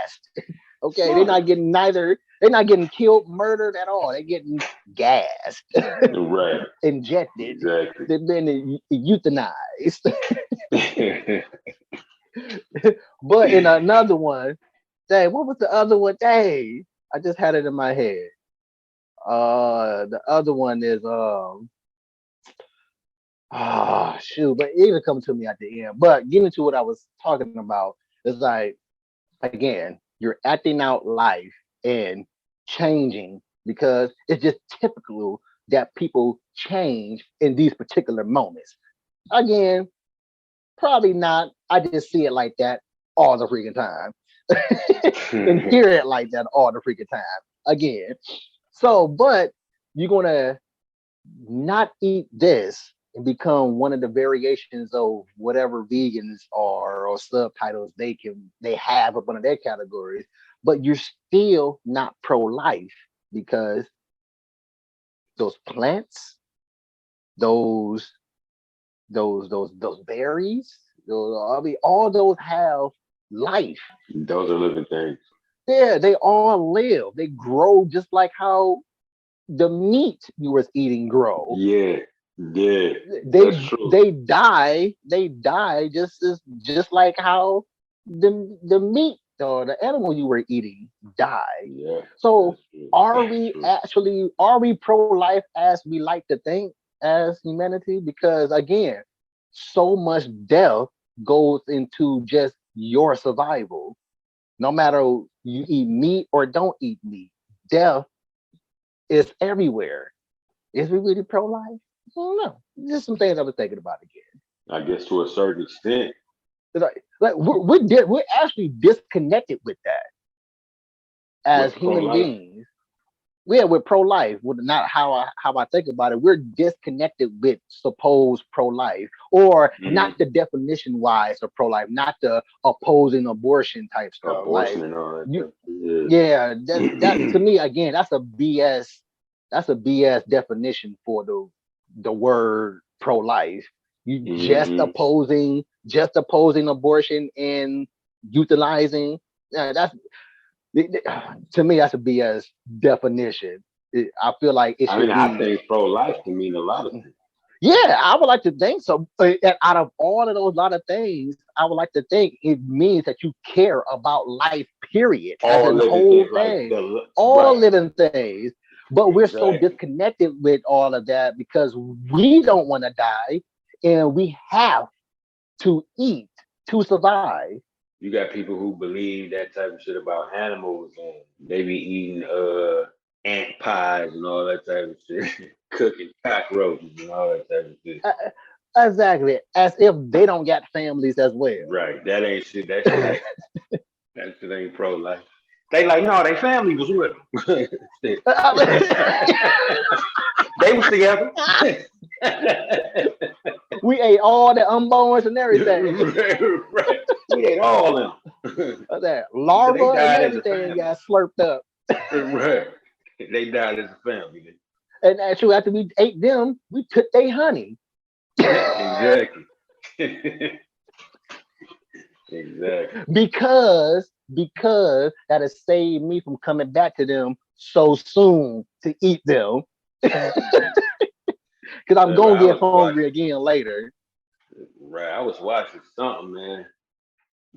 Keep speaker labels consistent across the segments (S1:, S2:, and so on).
S1: gassed. Okay, they're not getting killed, murdered at all. They're getting gassed,
S2: Right.
S1: injected.
S2: Exactly.
S1: They've been euthanized. But in another one, dang, what was the other one? Dang, I just had it in my head. The other one is shoot, but it even come to me at the end. But getting to what I was talking about is like again, you're acting out life and changing because it's just typical that people change in these particular moments. Again, probably not. I just see it like that all the freaking time and hear it like that all the freaking time. Again. So, but you're gonna not eat this and become one of the variations of whatever vegans are or subtitles they have up under their categories, but you're still not pro-life because those plants, those those berries, I mean, all those have life.
S2: Those are living things.
S1: Yeah, they all live. They grow just like how the meat you was eating grow.
S2: Yeah. Yeah.
S1: they
S2: That's true.
S1: they die just like how the meat or the animal you were eating die.
S2: Yeah.
S1: So
S2: That's true.
S1: are we pro-life as we like to think as humanity? Because again, so much death goes into just your survival. No matter you eat meat or don't eat meat, death is everywhere. Is we really pro-life? I don't know. Just some things I was thinking about again.
S2: I guess to a certain extent.
S1: Like we're actually disconnected with that as
S2: With
S1: human
S2: pro-life.
S1: beings. Yeah, we're pro-life. With not how I think about it. We're disconnected with supposed pro-life, or
S2: Mm-hmm.
S1: not the definition wise of pro-life, not the opposing abortion type stuff.
S2: Abortion
S1: Like
S2: and all that
S1: you,
S2: stuff. Yeah.
S1: yeah, that to me again, that's a BS. That's a BS definition for the word pro-life. You
S2: Mm-hmm.
S1: just opposing abortion and euthanizing. That's to me that's a BS definition. I feel like it
S2: I mean,
S1: should
S2: I
S1: be.
S2: think pro-life can mean a lot of things.
S1: Yeah, I would like to think so. And out of all of those lot of things, I would like to think it means that you care about life, period, as
S2: All
S1: in
S2: living
S1: whole
S2: things, like
S1: thing,
S2: right.
S1: all living things. But we're so
S2: Exactly.
S1: disconnected with all of that because we don't want to die and we have to eat to survive.
S2: You got people who believe that type of shit about animals, and they be eating ant pies and all that type of shit, cooking cockroaches and all that type of shit.
S1: Uh, exactly. As if they don't got families as well.
S2: Right. That ain't shit. That shit ain't pro life. They like, no, they family was with them. Shit. They was together.
S1: We ate all the unborns and everything.
S2: Right. We ate all of them.
S1: That
S2: So they
S1: larva and
S2: died as a
S1: everything
S2: family.
S1: got slurped up.
S2: Right. They died as a family.
S1: And actually, after we ate them, we took their honey.
S2: Exactly. Exactly.
S1: Because that has saved me from coming back to them so soon to eat them. Because I'm
S2: Right,
S1: gonna
S2: I
S1: get
S2: was
S1: hungry
S2: watching.
S1: again later.
S2: Right, I was watching something, man.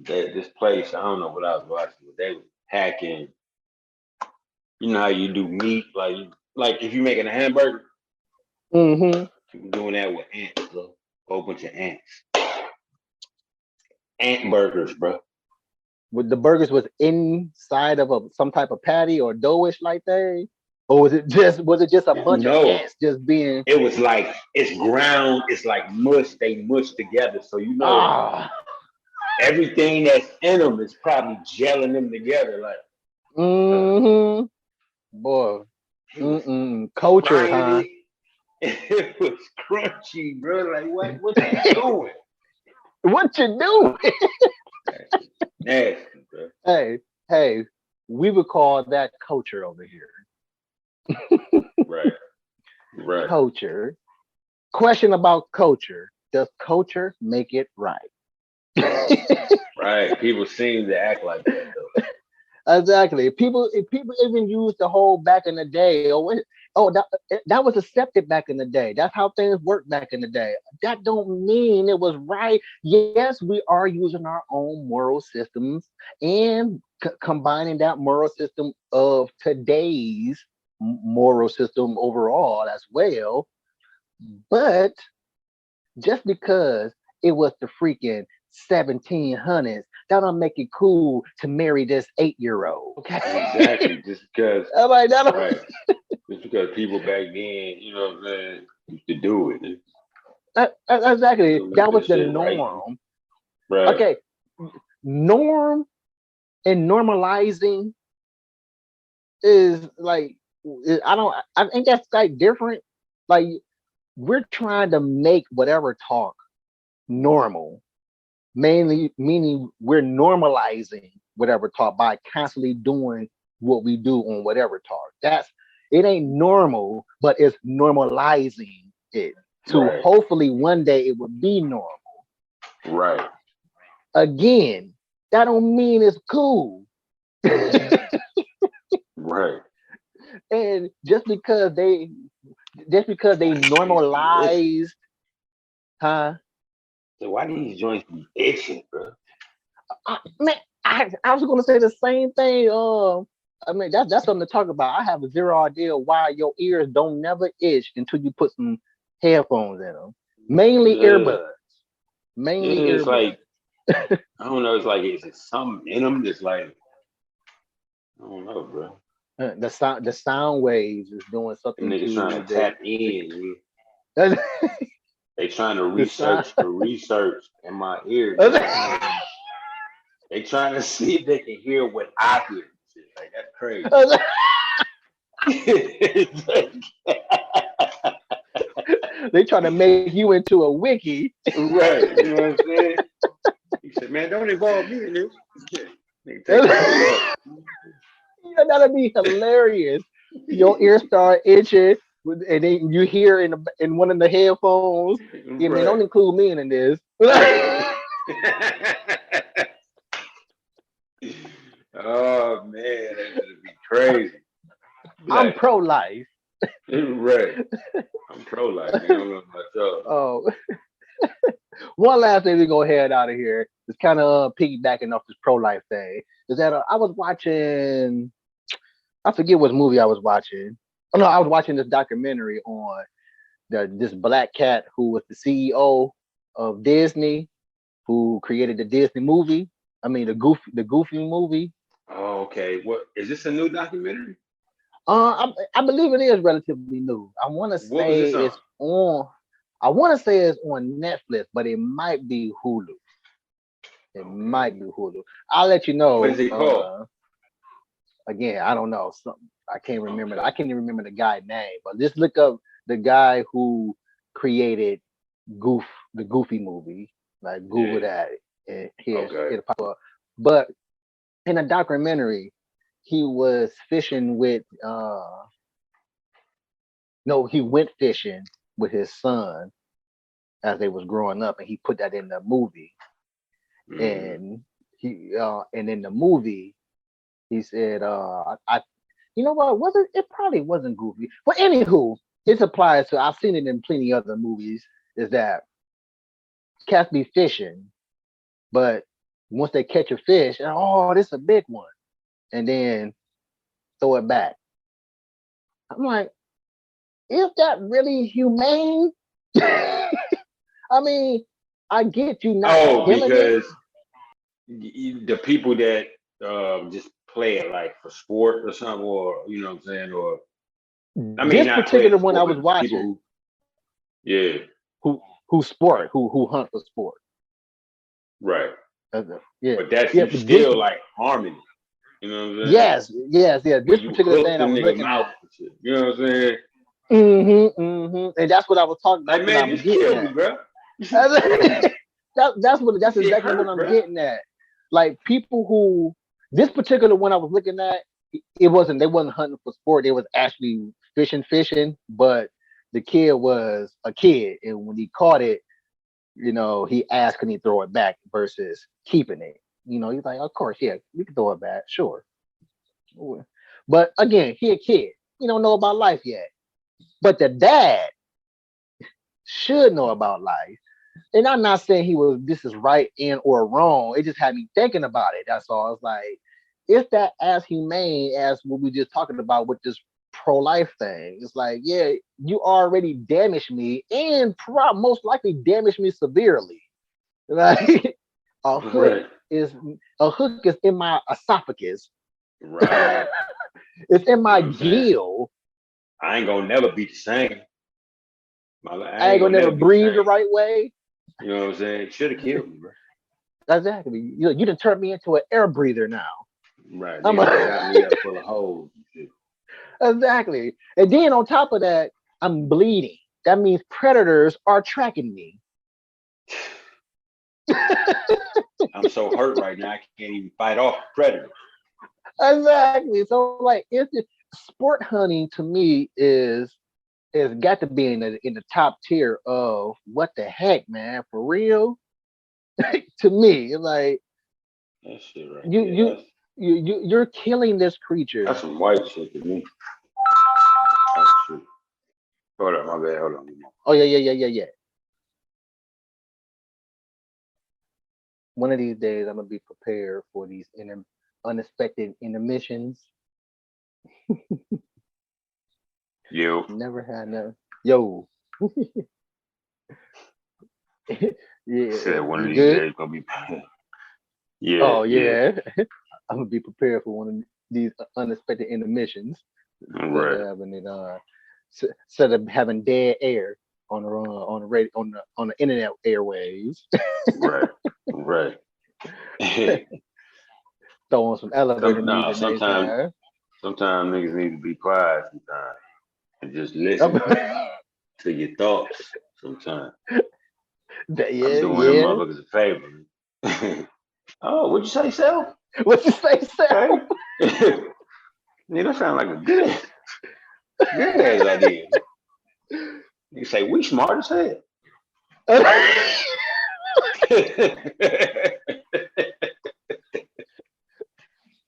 S2: That this place, I don't know what I was watching, but they was hacking. You know how you do meat, like if you're making a hamburger,
S1: Hmm.
S2: you doing that with ants, bro. Whole bunch of ants, ant burgers, bro.
S1: With the burgers was inside of some type of patty or doughish like that, or was it just a bunch of
S2: No,
S1: ants just being
S2: it was like it's ground, it's like mush. They mush together, so
S1: ah.
S2: everything that's in them is probably gelling them together. Like
S1: Hmm. Boy.
S2: he was
S1: Culture,
S2: frying
S1: huh?
S2: it. It was crunchy, bro. Like what you doing?
S1: What you do?
S2: That shit nasty, bro.
S1: Hey, hey, we would call that culture over here.
S2: Right, right,
S1: Culture. Question about culture. Does culture make it right?
S2: right. People seem to act like that though.
S1: Exactly. People even used the whole back in the day. That was accepted back in the day. That's how things worked back in the day. That don't mean it was right. Yes, we are using our own moral systems and combining that moral system of today's moral system overall as well. But just because it was the freaking 1700s, that don't make it cool to marry this 8-year-old. Okay.
S2: Exactly. Just because,
S1: I'm like, that don't,
S2: right? Just because people back then, you know what I'm saying, used to do it. It
S1: exactly.
S2: don't make
S1: That was
S2: that
S1: the
S2: shit right.
S1: norm.
S2: Right.
S1: Okay. Norm and normalizing is like, I think that's like different. Like, we're trying to make whatever talk normal, mainly meaning we're normalizing whatever talk by constantly doing what we do on whatever talk. It ain't normal, but it's normalizing it to
S2: Right.
S1: hopefully one day it would be normal.
S2: Right.
S1: Again, that don't mean it's cool.
S2: Right.
S1: And just because they
S2: Listen,
S1: normalized, huh?
S2: so why these joints be itching, bro?
S1: Man, I was gonna say the same thing. I mean that's something to talk about. I have zero idea why your ears don't never itch until you put some headphones in them. Mainly
S2: Yeah.
S1: earbuds. Mainly
S2: Yeah, it's
S1: earbuds.
S2: like, I don't know. It's like, is it something in them that's like, I don't know, bro.
S1: The sound waves is doing
S2: Them
S1: something
S2: niggas trying
S1: to
S2: to tap in.
S1: the
S2: They trying to
S1: the sound.
S2: research the research in my ear, nigga. They trying to see if they can hear what I hear. Shit, like that's crazy. It's
S1: They trying to make you into a wiki.
S2: right, you know what I'm saying? He said, "Man, don't involve me in this." Nigga, take the shit
S1: Yeah,
S2: off.
S1: that'd be hilarious. Your ears start itching, and then you hear in one of the headphones. Yeah, man, don't
S2: Right.
S1: include me in this.
S2: Oh man, that should be crazy. Be
S1: I'm
S2: like,
S1: pro life.
S2: right. I'm pro life, nigga. I'm looking myself.
S1: Oh, one last thing we gonna head out of here. It's kind of piggybacking off this pro life thing. Is that I was watching. I forget what movie I was watching. Oh no, I was watching this documentary on this black cat who was the CEO of Disney, who created the Disney movie. I mean the Goofy movie.
S2: Oh, okay. What is this a new documentary?
S1: I believe it is relatively new. I want to
S2: What
S1: say
S2: was this
S1: it's
S2: on?
S1: on. I want to say it's on Netflix, but it might be Hulu. It
S2: Okay.
S1: might be Hulu. I'll let you
S2: What
S1: know.
S2: is it called?
S1: Again, I don't know. I can't remember. I
S2: Okay.
S1: can't even remember the guy's name. But just look up the guy who created Goof, the Goofy movie. Like Google
S2: Yeah.
S1: that, and here
S2: Okay.
S1: it'll pop up. But in a documentary, he was fishing with. No, he went fishing with his son as they was growing up, and he put that in the movie.
S2: Mm.
S1: And in the movie, he said, you know what? Was it? It probably wasn't Goofy. But anywho, it applies to. I've seen it in plenty other movies. Is that cats be fishing, but once they catch a fish, oh, this is a big one, and then throw it back. I'm like, is that really humane? I mean, I get you not
S2: Oh,
S1: killing it.
S2: because the people that just play it like for sport or something, or you know what I'm saying, or I mean
S1: This
S2: not play it
S1: particular
S2: for
S1: one I
S2: sport,
S1: was
S2: but the people
S1: watching,
S2: who, yeah,
S1: who sport, who hunt for sport.
S2: right.
S1: Yeah,
S2: But that's
S1: yeah,
S2: you
S1: but this,
S2: still like harming it. You know what I'm saying?
S1: yes.
S2: When
S1: This
S2: you
S1: particular
S2: hook
S1: thing
S2: the
S1: I was
S2: nigga
S1: looking
S2: mouth
S1: at.
S2: and shit. You know what I'm saying?
S1: And that's what I was talking. That's
S2: Like
S1: what
S2: man,
S1: I'm
S2: just
S1: getting
S2: kill me,
S1: at.
S2: bro.
S1: That's, that's
S2: This shit
S1: exactly what
S2: hurt,
S1: I'm
S2: bro.
S1: getting at. Like people who this particular one I was looking at, it wasn't they wasn't hunting for sport. They was actually fishing. But the kid was a kid, and when he caught it, he asked, can he throw it back versus keeping it. He's like, of course, yeah, we can throw it back, sure. But again, he a kid. He don't know about life yet. But the dad should know about life. And I'm not saying this is right and or wrong. It just had me thinking about it. That's all. It's like, is that as humane as what we just talking about with this pro-life thing? It's like, yeah, you already damaged me and most likely damaged me severely. Like a hook
S2: Right.
S1: is in my esophagus.
S2: Right.
S1: It's in
S2: You know
S1: my
S2: what I'm saying?
S1: gill.
S2: I ain't gonna never be the same. I
S1: I ain't
S2: ain't
S1: gonna
S2: gonna
S1: never
S2: never be the
S1: breathe the
S2: same.
S1: right way.
S2: You know what I'm saying? Should have killed me, bro.
S1: Exactly. You done turned me into an air breather now.
S2: Right.
S1: I'm
S2: Nigga done
S1: a,
S2: shot me up full of holes and shit.
S1: exactly. And then on top of that, I'm bleeding. That means predators are tracking me.
S2: I'm so hurt right now I can't even fight off predators.
S1: Exactly. So like sport hunting to me is got to be in the top tier of what the heck, man, for real. To me, it's like
S2: That shit right
S1: you
S2: there.
S1: you you're killing this
S2: That's
S1: creature.
S2: some white shit to me. Oh shit. Hold up, my bad. Hold on.
S1: Oh yeah. One of these days, I'm gonna be prepared for these unexpected intermissions.
S2: You
S1: Never had no. Yo, yeah,
S2: said one of
S1: you
S2: these
S1: good?
S2: days gonna be yeah,
S1: Oh
S2: yeah.
S1: yeah, I'm gonna be prepared for one of these unexpected intermissions instead of
S2: Right.
S1: having it instead of having dead air on the radio on the internet airwaves.
S2: Right. Right.
S1: Throw on some elevator music next
S2: sometimes
S1: time.
S2: niggas need to be quiet sometimes and just listen to your thoughts sometimes. I'm doing them
S1: Yeah.
S2: motherfuckers a favor. Oh, what'd you say, Self?
S1: What you say, Sal?
S2: Okay. Nigga, that sound like a good ass idea. You say we smart as hell.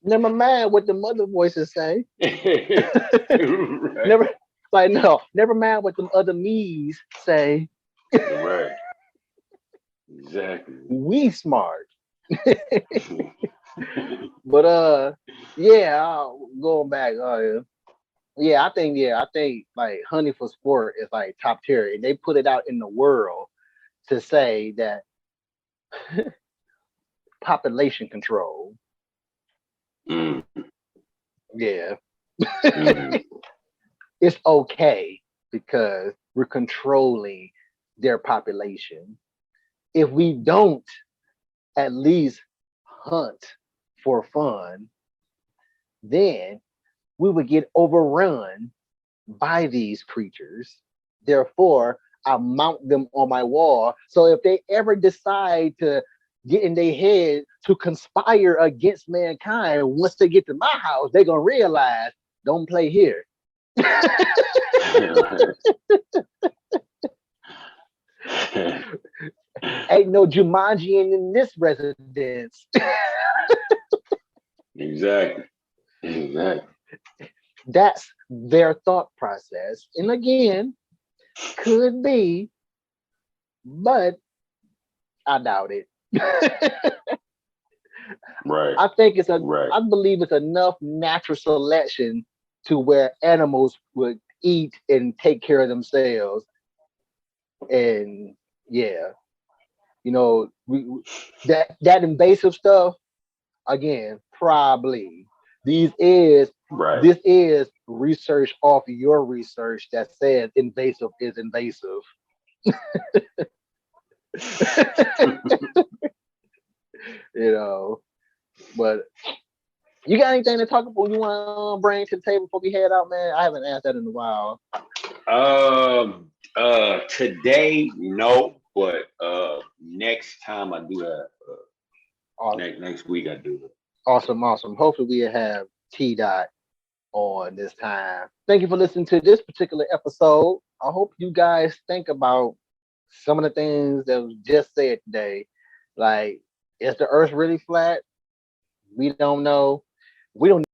S1: Never mind what the mother voices say.
S2: Right.
S1: Never like no, never mind what the other me's say.
S2: Right. Exactly.
S1: We smart. But yeah, going back, I think like hunting for sport is like top tier. And they put it out in the world to say that population control.
S2: Mm,
S1: Yeah.
S2: mm,
S1: It's okay because we're controlling their population. If we don't at least hunt for fun, then we would get overrun by these creatures. Therefore, I mount them on my wall. So if they ever decide to get in their head to conspire against mankind, once they get to my house, they're gonna realize don't play here. Ain't no Jumanji in this residence.
S2: exactly. Exactly.
S1: That's their thought process. And again, could be, but I doubt it.
S2: Right.
S1: I think
S2: Right.
S1: I believe it's enough natural selection to where animals would eat and take care of themselves. And yeah, that invasive stuff again, probably. These is
S2: Right.
S1: this is research off your research that says invasive is invasive. you know, but you got anything to talk about? You want to bring to the table before we head out, man? I haven't asked that in a while.
S2: Today, no, but next time I do that,
S1: Aw-
S2: next week I do it.
S1: Awesome. Hopefully we have T Dot on this time. Thank you for listening to this particular episode. I hope you guys think about some of the things that was just said today. Like, is the earth really flat? We don't know. We don't